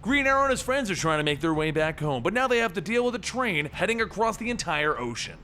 Green Arrow and his friends are trying to make their way back home, but now they have to deal with a train heading across the entire ocean.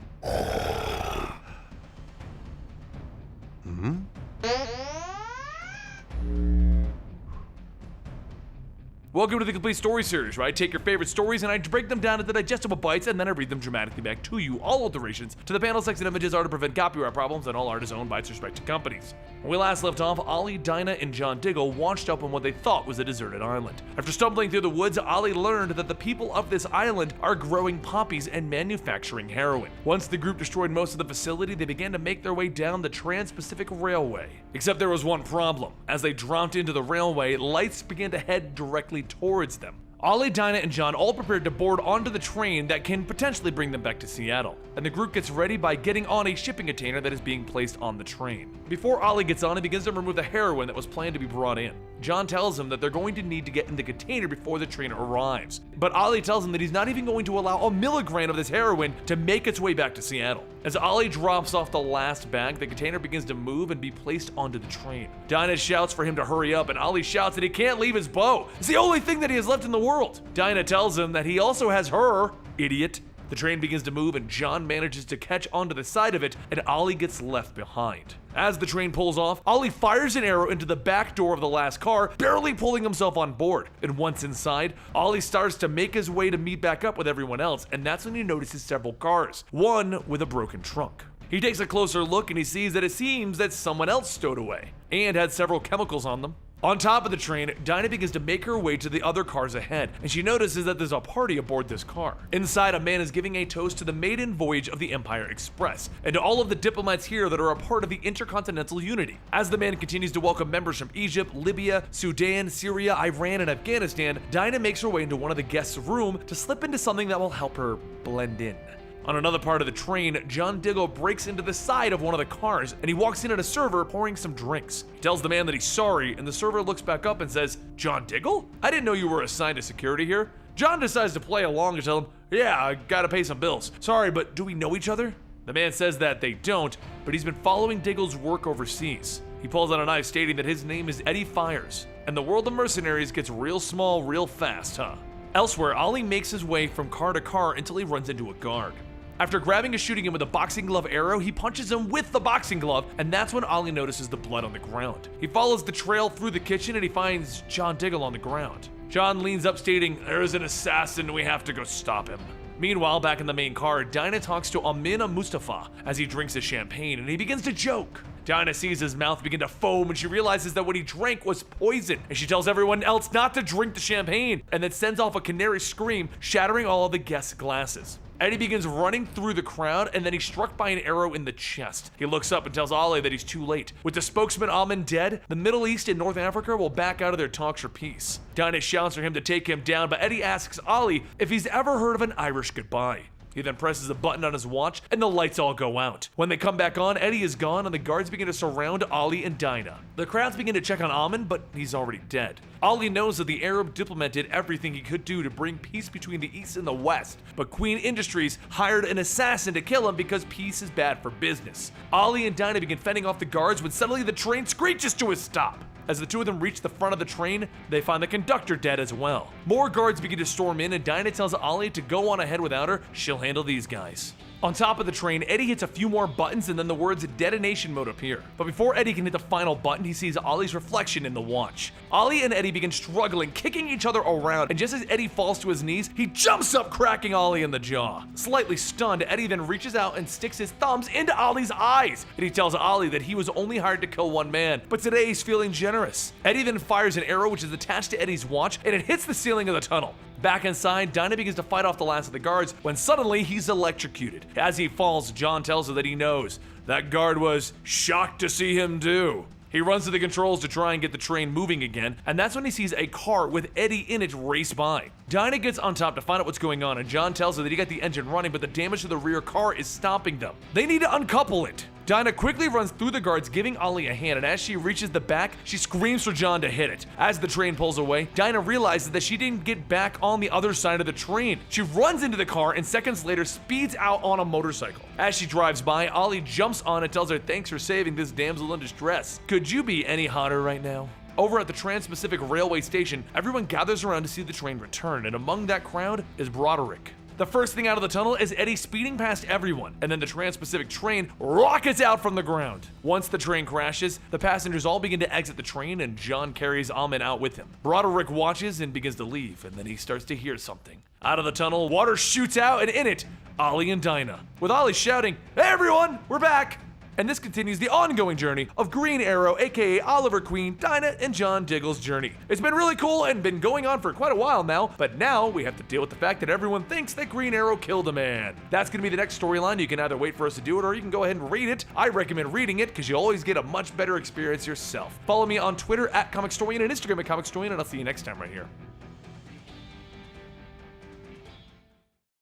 Welcome to the Complete Story Series, where I take your favorite stories and I break them down into digestible bites and then I read them dramatically back to you. All alterations to the panel, text, and images are to prevent copyright problems, and all art is owned by its respective companies. When we last left off, Ollie, Dinah, and John Diggle washed up on what they thought was a deserted island. After stumbling through the woods, Ollie learned that the people of this island are growing poppies and manufacturing heroin. Once the group destroyed most of the facility, they began to make their way down the Trans-Pacific Railway. Except there was one problem. As they dropped into the railway, lights began to head directly towards them. Ollie, Dinah, and John all prepared to board onto the train that can potentially bring them back to Seattle, and the group gets ready by getting on a shipping container that is being placed on the train. Before Ollie gets on, he begins to remove the heroin that was planned to be brought in. John tells him that they're going to need to get in the container before the train arrives, but Ollie tells him that he's not even going to allow a milligram of this heroin to make its way back to Seattle. As Ollie drops off the last bag, the container begins to move and be placed onto the train. Dinah shouts for him to hurry up, and Ollie shouts that he can't leave his bow. It's the only thing that he has left in the world. Dinah tells him that he also has her, idiot. The train begins to move and John manages to catch onto the side of it, and Ollie gets left behind. As the train pulls off, Ollie fires an arrow into the back door of the last car, barely pulling himself on board. And once inside, Ollie starts to make his way to meet back up with everyone else, and that's when he notices several cars, one with a broken trunk. He takes a closer look and he sees that it seems that someone else stowed away, and had several chemicals on them. On top of the train, Dinah begins to make her way to the other cars ahead, and she notices that there's a party aboard this car. Inside, a man is giving a toast to the maiden voyage of the Empire Express, and to all of the diplomats here that are a part of the intercontinental unity. As the man continues to welcome members from Egypt, Libya, Sudan, Syria, Iran, and Afghanistan, Dinah makes her way into one of the guests' room to slip into something that will help her blend in. On another part of the train, John Diggle breaks into the side of one of the cars, and he walks in at a server pouring some drinks. He tells the man that he's sorry, and the server looks back up and says, "John Diggle? I didn't know you were assigned to security here." John decides to play along and tell him, "Yeah, I gotta pay some bills. Sorry, but do we know each other?" The man says that they don't, but he's been following Diggle's work overseas. He pulls out a knife stating that his name is Eddie Fires, and the world of mercenaries gets real small real fast, huh? Elsewhere, Ollie makes his way from car to car until he runs into a guard. After grabbing and shooting him with a boxing glove arrow, he punches him with the boxing glove, and that's when Ollie notices the blood on the ground. He follows the trail through the kitchen and he finds John Diggle on the ground. John leans up stating, "There's an assassin, we have to go stop him." Meanwhile, back in the main car, Dinah talks to Amina Mustafa as he drinks his champagne, and he begins to joke. Dinah sees his mouth begin to foam and she realizes that what he drank was poison, and she tells everyone else not to drink the champagne, and then sends off a canary scream, shattering all of the guests' glasses. Eddie begins running through the crowd, and then he's struck by an arrow in the chest. He looks up and tells Ollie that he's too late. With the spokesman Amin dead, the Middle East and North Africa will back out of their talks for peace. Dinah shouts for him to take him down, but Eddie asks Ollie if he's ever heard of an Irish goodbye. He then presses a button on his watch, and the lights all go out. When they come back on, Eddie is gone, and the guards begin to surround Ollie and Dinah. The crowds begin to check on Amin, but he's already dead. Ollie knows that the Arab diplomat did everything he could do to bring peace between the East and the West, but Queen Industries hired an assassin to kill him because peace is bad for business. Ollie and Dinah begin fending off the guards when suddenly the train screeches to a stop. As the two of them reach the front of the train, they find the conductor dead as well. More guards begin to storm in, and Dinah tells Ollie to go on ahead without her. She'll handle these guys. On top of the train, Eddie hits a few more buttons and then the words detonation mode appear. But before Eddie can hit the final button, he sees Ollie's reflection in the watch. Ollie and Eddie begin struggling, kicking each other around, and just as Eddie falls to his knees, he jumps up, cracking Ollie in the jaw. Slightly stunned, Eddie then reaches out and sticks his thumbs into Ollie's eyes, and he tells Ollie that he was only hired to kill one man, but today he's feeling generous. Eddie then fires an arrow which is attached to Eddie's watch, and it hits the ceiling of the tunnel. Back inside, Dinah begins to fight off the last of the guards when suddenly he's electrocuted. As he falls, John tells her that he knows. That guard was shocked to see him do. He runs to the controls to try and get the train moving again, and that's when he sees a car with Eddie in it race by. Dinah gets on top to find out what's going on, and John tells her that he got the engine running, but the damage to the rear car is stopping them. They need to uncouple it. Dinah quickly runs through the guards, giving Ollie a hand, and as she reaches the back, she screams for John to hit it. As the train pulls away, Dinah realizes that she didn't get back on the other side of the train. She runs into the car and seconds later speeds out on a motorcycle. As she drives by, Ollie jumps on and tells her thanks for saving this damsel in distress. Could you be any hotter right now? Over at the Trans-Pacific Railway Station, everyone gathers around to see the train return, and among that crowd is Broderick. The first thing out of the tunnel is Eddie speeding past everyone, and then the Trans-Pacific train rockets out from the ground. Once the train crashes, the passengers all begin to exit the train, and John carries Amin out with him. Broderick watches and begins to leave, and then he starts to hear something. Out of the tunnel, water shoots out, and in it, Ollie and Dinah. With Ollie shouting, "Hey everyone, we're back!" And this continues the ongoing journey of Green Arrow, aka Oliver Queen, Dinah, and John Diggle's journey. It's been really cool and been going on for quite a while now, but now we have to deal with the fact that everyone thinks that Green Arrow killed a man. That's gonna be the next storyline. You can either wait for us to do it or you can go ahead and read it. I recommend reading it because you always get a much better experience yourself. Follow me on Twitter at Comicstorian and Instagram at Comicstorian, and I'll see you next time right here.